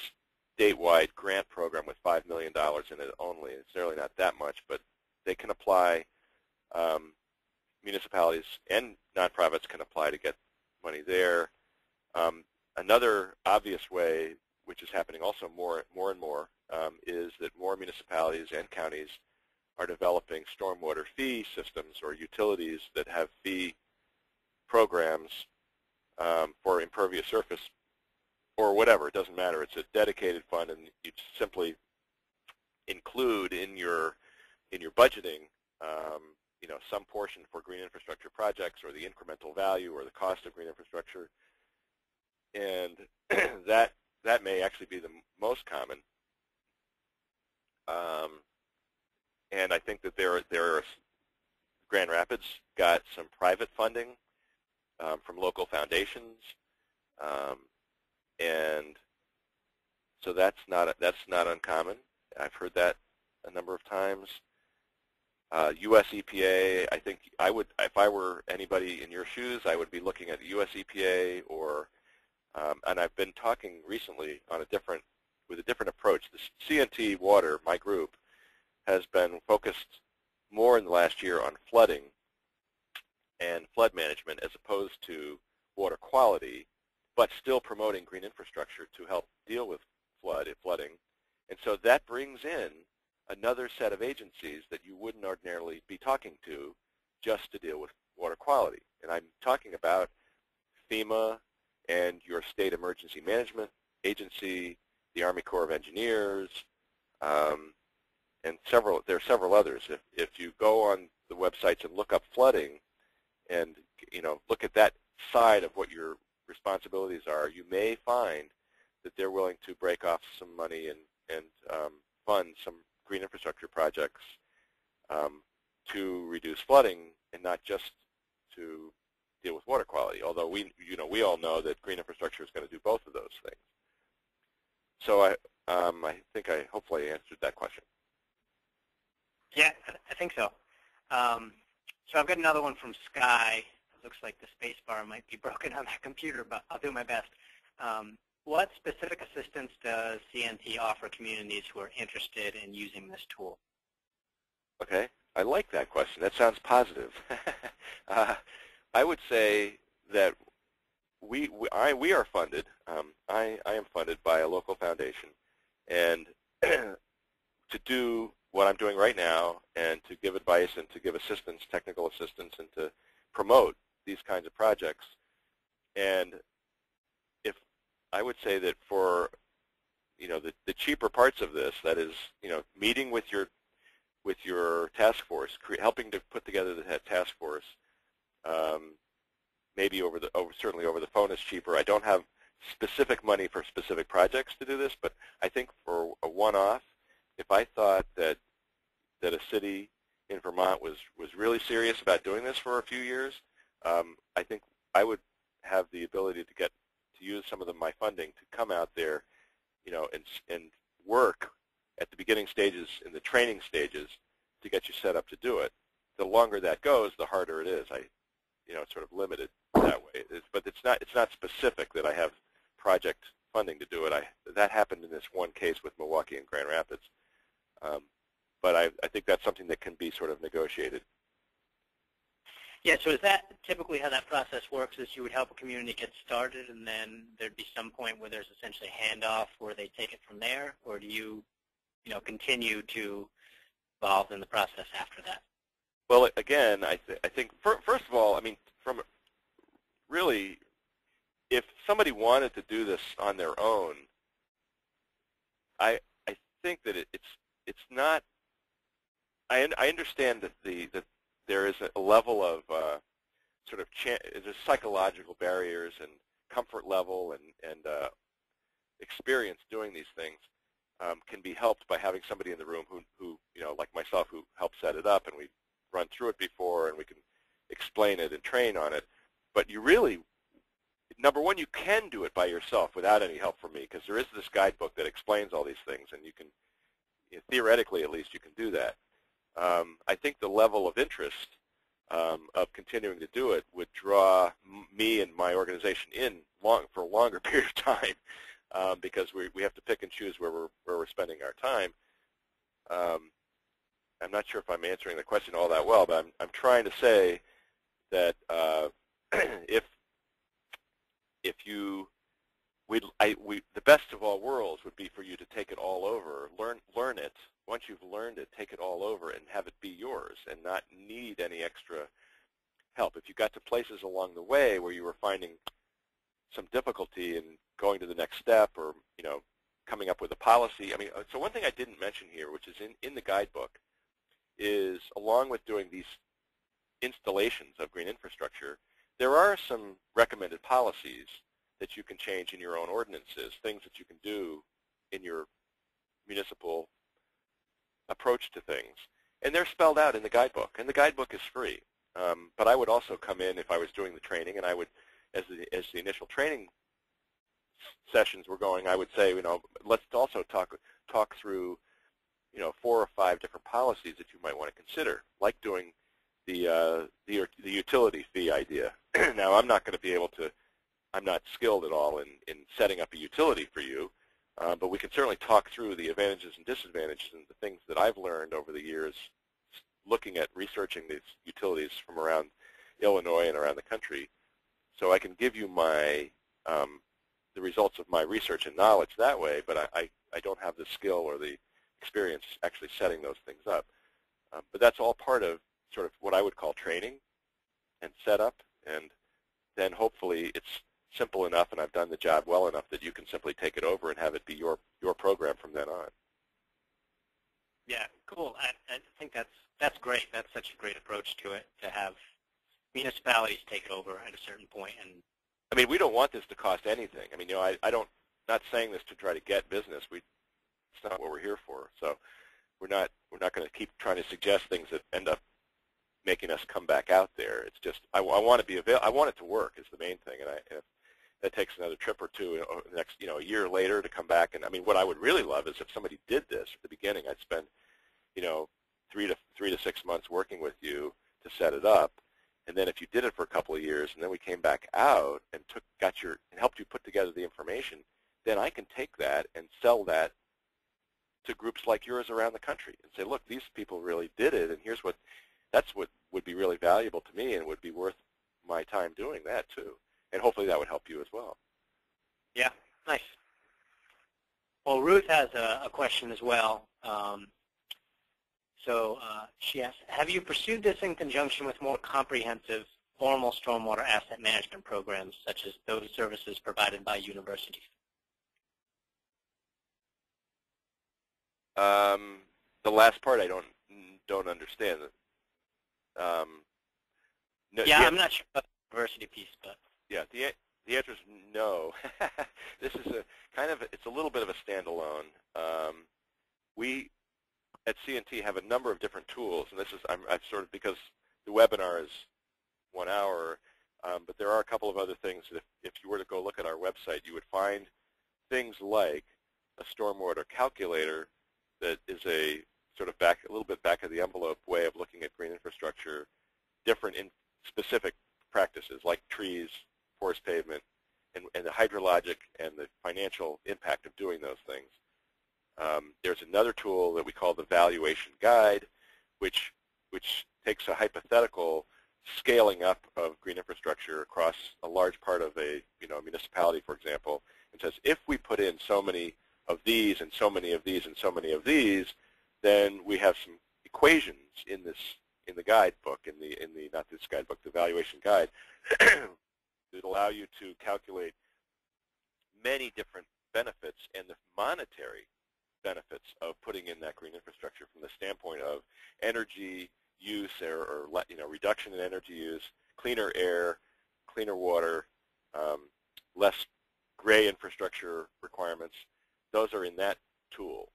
statewide grant program with $5 million in it only. It's nearly not that much, but they can apply, municipalities and nonprofits can apply to get money there. Another obvious way, which is happening also more and more, is that more municipalities and counties are developing stormwater fee systems or utilities that have fee programs for impervious surface or whatever. It doesn't matter. It's a dedicated fund, and you simply include in your budgeting, some portion for green infrastructure projects or the incremental value or the cost of green infrastructure, and that may actually be the most common. And I think that there are Grand Rapids got some private funding from local foundations, and so that's not uncommon. I've heard that a number of times. U.S. EPA, I think I would, if I were anybody in your shoes, I would be looking at the U.S. EPA or, and I've been talking recently on with a different approach. The CNT Water, my group, has been focused more in the last year on flooding and flood management as opposed to water quality, but still promoting green infrastructure to help deal with flooding. And so that brings in another set of agencies that you wouldn't ordinarily be talking to just to deal with water quality. And I'm talking about FEMA and your state emergency management agency, the Army Corps of Engineers, and there are several others. If you go on the websites and look up flooding and look at that side of what your responsibilities are, you may find that they're willing to break off some money and fund some green infrastructure projects to reduce flooding and not just to deal with water quality, although we all know that green infrastructure is going to do both of those things. So I think I hopefully answered that question. Yeah, I think so. So I've got another one from Sky. It looks like the space bar might be broken on that computer, but I'll do my best. What specific assistance does CNT offer communities who are interested in using this tool? Okay, I like that question. That sounds positive. I would say that we are funded. I am funded by a local foundation, and to do what I'm doing right now, and to give advice and to give assistance, technical assistance, and to promote these kinds of projects. And if I would say that for the cheaper parts of this, that is meeting with your task force, helping to put together the task force. Maybe certainly over the phone is cheaper. I don't have specific money for specific projects to do this, but I think for a one-off, if I thought that a city in Vermont was really serious about doing this for a few years, I think I would have the ability to use some of my funding to come out there, and work at the beginning stages, in the training stages, to get you set up to do it. The longer that goes, the harder it is. It's sort of limited that way. But it's not specific that I have project funding to do it. That happened in this one case with Milwaukee and Grand Rapids. But I think that's something that can be sort of negotiated. Yeah, so is that typically how that process works, is you would help a community get started, and then there'd be some point where there's essentially a handoff where they take it from there, or do you, continue to evolve in the process after that? Well, again, I think, first of all, from really, if somebody wanted to do this on their own, I think that it's not. I understand that there is a level of there's psychological barriers and comfort level and experience doing these things can be helped by having somebody in the room who like myself, who helped set it up, and we run through it before, and we can explain it and train on it. But you really, number one, you can do it by yourself without any help from me, because there is this guidebook that explains all these things, and you can, theoretically at least, you can do that. I think the level of interest of continuing to do it would draw me and my organization in for a longer period of time, because we have to pick and choose where we're spending our time. I'm not sure if I'm answering the question all that well, but I'm trying to say that the best of all worlds would be for you to take it all over, learn it. Once you've learned it, take it all over and have it be yours, and not need any extra help. If you got to places along the way where you were finding some difficulty in going to the next step, or coming up with a policy. So one thing I didn't mention here, which is in the guidebook, is along with doing these installations of green infrastructure, there are some recommended policies that you can change in your own ordinances, things that you can do in your municipal approach to things. And they're spelled out in the guidebook, and the guidebook is free. But I would also come in, if I was doing the training, and I would, as the initial training sessions were going, I would say, let's also talk through 4 or 5 different policies that you might want to consider, like doing the utility fee idea. Now, I'm not going to be able to, I'm not skilled at all in setting up a utility for you, but we can certainly talk through the advantages and disadvantages and the things that I've learned over the years looking at researching these utilities from around Illinois and around the country. So I can give you the results of my research and knowledge that way, but I don't have the skill or the experience actually setting those things up. But that's all part of sort of what I would call training and setup, and then hopefully it's simple enough and I've done the job well enough that you can simply take it over and have it be your program from then on. Yeah, cool. I think that's great. That's such a great approach to it, to have municipalities take over at a certain point. And we don't want this to cost anything. I don't, not saying this to try to get business. It's not what we're here for. So we're not going to keep trying to suggest things that end up making us come back out there. It's just I want to be I want it to work is the main thing, and if that takes another trip or two the next a year later to come back. And I mean, what I would really love is if somebody did this at the beginning. I'd spend 3 to 6 months working with you to set it up, and then if you did it for a couple of years, and then we came back out and helped you put together the information, then I can take that and sell that to groups like yours around the country and say, look, these people really did it, and that's what would be really valuable to me, and would be worth my time doing that too. And hopefully that would help you as well. Yeah, nice. Well, Ruth has a question as well. She asks, have you pursued this in conjunction with more comprehensive formal stormwater asset management programs, such as those services provided by universities? The last part I don't understand. No, yeah, I'm not sure about the university piece, but yeah, the answer is no. This is it's a little bit of a standalone. We at C&T have a number of different tools, and this is I've sort of, because the webinar is 1 hour, but there are a couple of other things that if you were to go look at our website, you would find things like a stormwater calculator that is a sort of a little bit back of the envelope way of looking at green infrastructure, different in specific practices like trees, porous pavement, and the hydrologic and the financial impact of doing those things. There's another tool that we call the valuation guide, which takes a hypothetical scaling up of green infrastructure across a large part of a municipality, for example, and says if we put in so many of these and so many of these and so many of these, then we have some equations in the guidebook, in the not this guidebook, the valuation guide, that allow you to calculate many different benefits and the monetary benefits of putting in that green infrastructure from the standpoint of energy use or reduction in energy use, cleaner air, cleaner water, less gray infrastructure requirements. Those are in that tool.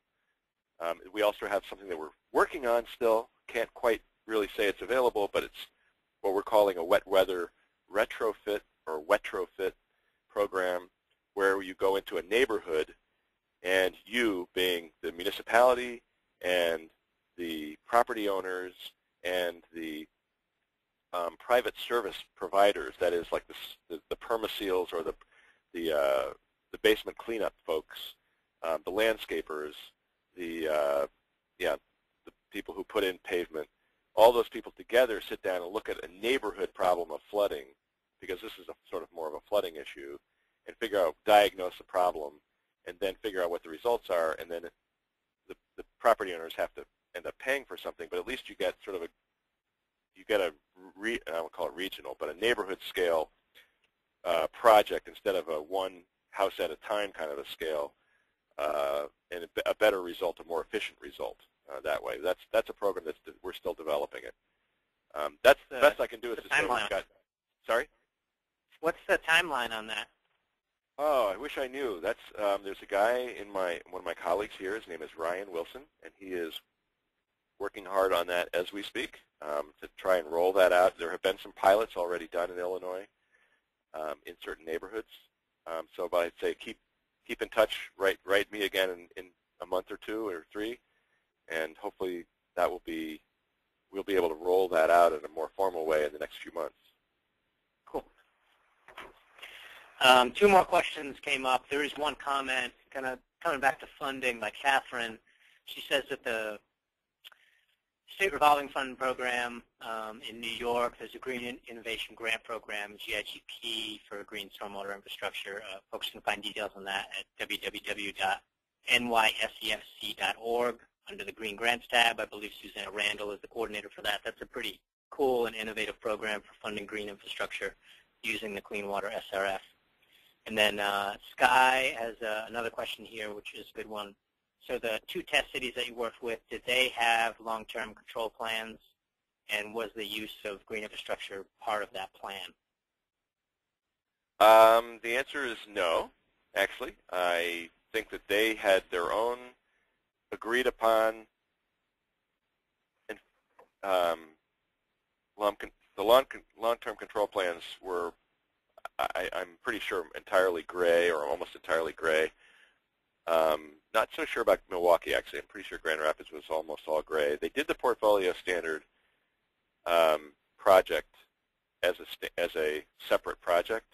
We also have something that we're working on still. Can't quite really say it's available, but it's what we're calling a wet weather retrofit or wetrofit program, where you go into a neighborhood and you, being the municipality and the property owners and the private service providers, that is like the permaseals or the basement cleanup folks, the landscapers, the people who put in pavement, all those people together sit down and look at a neighborhood problem of flooding, because this is sort of more of a flooding issue, and diagnose the problem, and then figure out what the results are, and then the property owners have to end up paying for something, but at least you get sort of I won't call it regional, but a neighborhood scale project instead of a one house at a time kind of a scale, and a better result, a more efficient result that way. That's a program we're still developing it. That's the best I can do is to say we've got. Sorry? What's the timeline on that? Oh, I wish I knew. There's a guy one of my colleagues here. His name is Ryan Wilson, and he is working hard on that as we speak to try and roll that out. There have been some pilots already done in Illinois in certain neighborhoods. But I'd say keep in touch. Write me again in a month or 2 or 3, and hopefully we'll be able to roll that out in a more formal way in the next few months. Cool. 2 more questions came up. There is one comment, kind of coming back to funding by Catherine. She says that the State Revolving Fund program in New York, there's a Green Innovation Grant Program, GIGP, for green stormwater infrastructure. Folks can find details on that at www.nysefc.org under the Green Grants tab. I believe Susanna Randall is the coordinator for that. That's a pretty cool and innovative program for funding green infrastructure using the Clean Water SRF. And then Sky has another question here, which is a good one. So the 2 test cities that you worked with, did they have long-term control plans, and was the use of green infrastructure part of that plan? The answer is no, actually. I think that they had their own agreed upon long-term control plans were, I'm pretty sure, entirely gray or almost entirely gray. Not so sure about Milwaukee, actually. I'm pretty sure Grand Rapids was almost all gray. They did the portfolio standard project as a separate project.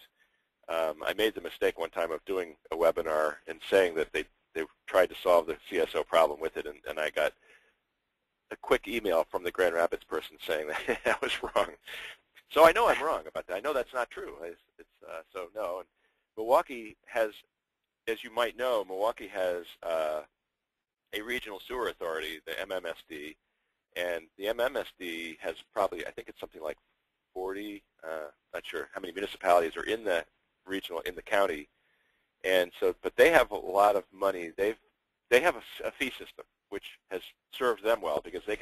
I made the mistake one time of doing a webinar and saying that they tried to solve the CSO problem with it, and I got a quick email from the Grand Rapids person saying that I was wrong. So I know I'm wrong about that. I know that's not true. So no. And Milwaukee has, as you might know, Milwaukee has a regional sewer authority, the MMSD, and the MMSD has probably, I think it's something like 40, not sure how many municipalities are in the county, and so, but they have a lot of money. They have a fee system which has served them well because they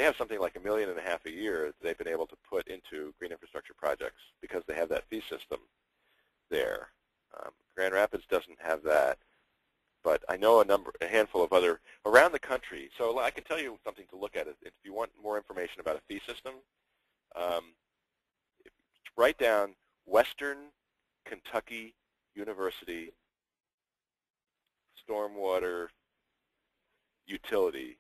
have something like $1.5 million a year that they've been able to put into green infrastructure projects because they have that fee system there. Grand Rapids doesn't have that, but I know a handful of other around the country. So I can tell you something to look at. If you want more information about a fee system, write down Western Kentucky University Stormwater Utility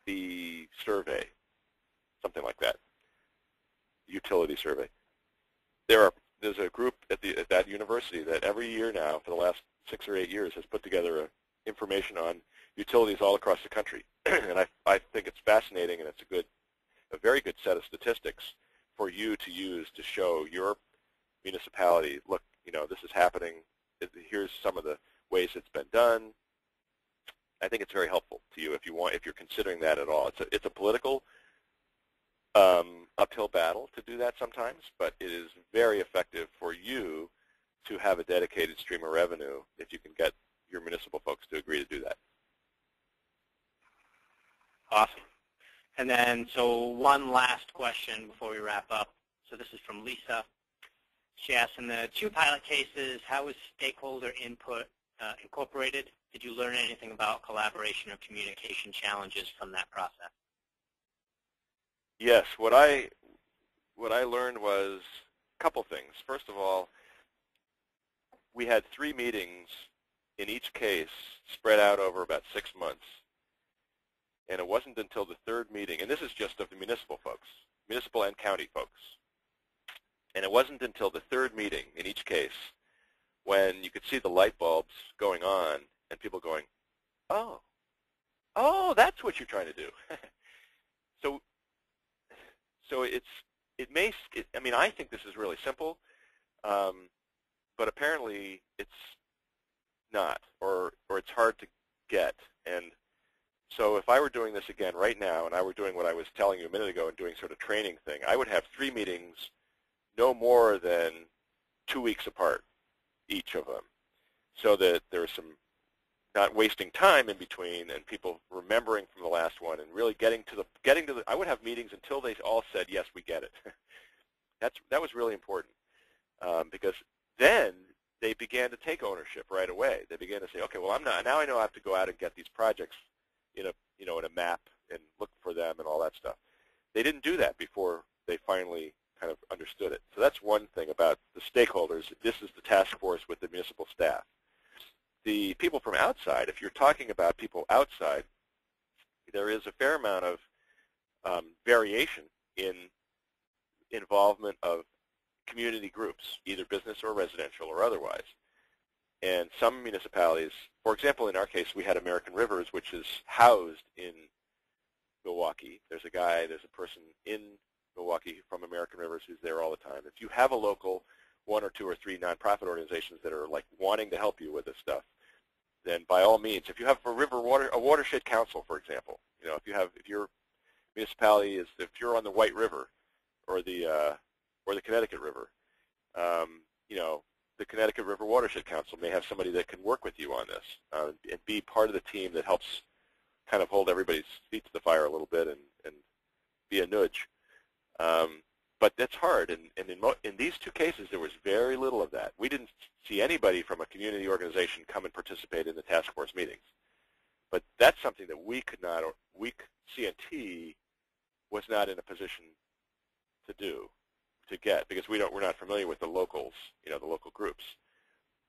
fee survey, something like that. Utility survey. There's a group at that university that every year now, for the last 6 or 8 years, has put together information on utilities all across the country, and I think it's fascinating, and it's a very good set of statistics for you to use to show your municipality. Look, this is happening. Here's some of the ways it's been done. I think it's very helpful to you if you're considering that at all. It's a political uphill battle to do that sometimes, but it is very effective for you to have a dedicated stream of revenue if you can get your municipal folks to agree to do that. Awesome. And then, so one last question before we wrap up. So this is from Lisa. She asked, in the 2 pilot cases, how was stakeholder input incorporated? Did you learn anything about collaboration or communication challenges from that process? Yes, what I learned was a couple things. First of all, we had 3 meetings in each case spread out over about 6 months. And it wasn't until the 3rd meeting, and this is just of the municipal folks, municipal and county folks, and it wasn't until the 3rd meeting in each case when you could see the light bulbs going on and people going, oh, that's what you're trying to do. So I mean, I think this is really simple, but apparently it's not, or it's hard to get. And so if I were doing this again right now, and I were doing what I was telling you a minute ago and doing sort of training thing, I would have 3 meetings no more than 2 weeks apart, each of them, so that there's some not wasting time in between and people remembering from the last one and really getting to the I would have meetings until they all said, yes, we get it. That was really important, because then they began to take ownership right away. They began to say, okay, well, now I know I have to go out and get these projects in a map and look for them and all that stuff. They didn't do that before they finally kind of understood it. So that's one thing about the stakeholders. This is the task force with the municipal staff. The people from outside, if you're talking about people outside, there is a fair amount of variation in involvement of community groups, either business or residential or otherwise. And some municipalities, for example, in our case, we had American Rivers, which is housed in Milwaukee. There's a person in Milwaukee from American Rivers who's there all the time. If you have a local 1 or 2 or 3 nonprofit organizations that are like wanting to help you with this stuff, then by all means, if you have a watershed council, for example, if your municipality if you're on the White River or the Connecticut River, the Connecticut River Watershed Council may have somebody that can work with you on this and be part of the team that helps kind of hold everybody's feet to the fire a little bit and be a nudge. But that's hard, and in these 2 cases, there was very little of that. We didn't see anybody from a community organization come and participate in the task force meetings. But that's something that we could not, CNT was not in a position to get, because we're not familiar with the locals, the local groups.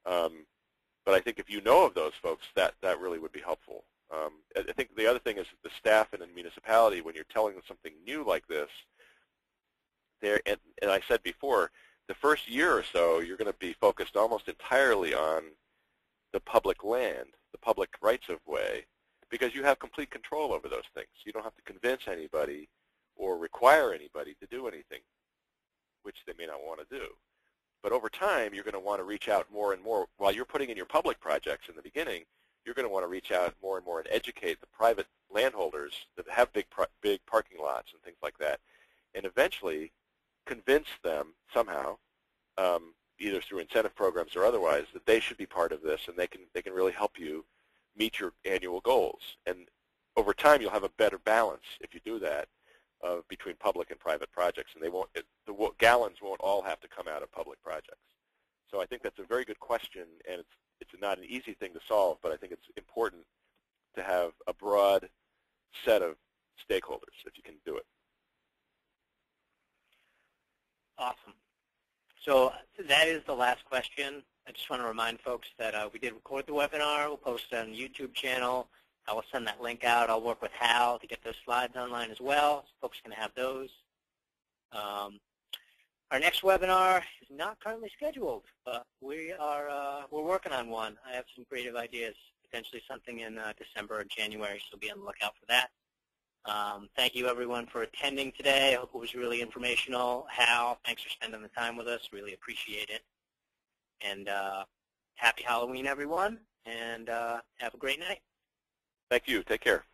But I think if you know of those folks, that really would be helpful. I think the other thing is the staff in a municipality, when you're telling them something new like this, and I said before, the first year or so, you're going to be focused almost entirely on the public land, the public rights of way, because you have complete control over those things. You don't have to convince anybody or require anybody to do anything, which they may not want to do. But over time, you're going to want to reach out more and more. While you're putting in your public projects in the beginning, you're going to want to reach out more and more and educate the private landholders that have big parking lots and things like that, and eventually convince them somehow, either through incentive programs or otherwise, that they should be part of this, and they can really help you meet your annual goals. And over time, you'll have a better balance if you do that between public and private projects, and the gallons won't all have to come out of public projects. So I think that's a very good question, and it's not an easy thing to solve, but I think it's important to have a broad set of stakeholders if you can do it. Awesome. So that is the last question. I just want to remind folks that we did record the webinar. We'll post it on the YouTube channel. I will send that link out. I'll work with Hal to get those slides online as well, so folks can have those. Our next webinar is not currently scheduled, but we're working on one. I have some creative ideas, potentially something in December or January, so be on the lookout for that. Thank you, everyone, for attending today. I hope it was really informational. Hal, thanks for spending the time with us. Really appreciate it. And happy Halloween, everyone, and have a great night. Thank you. Take care.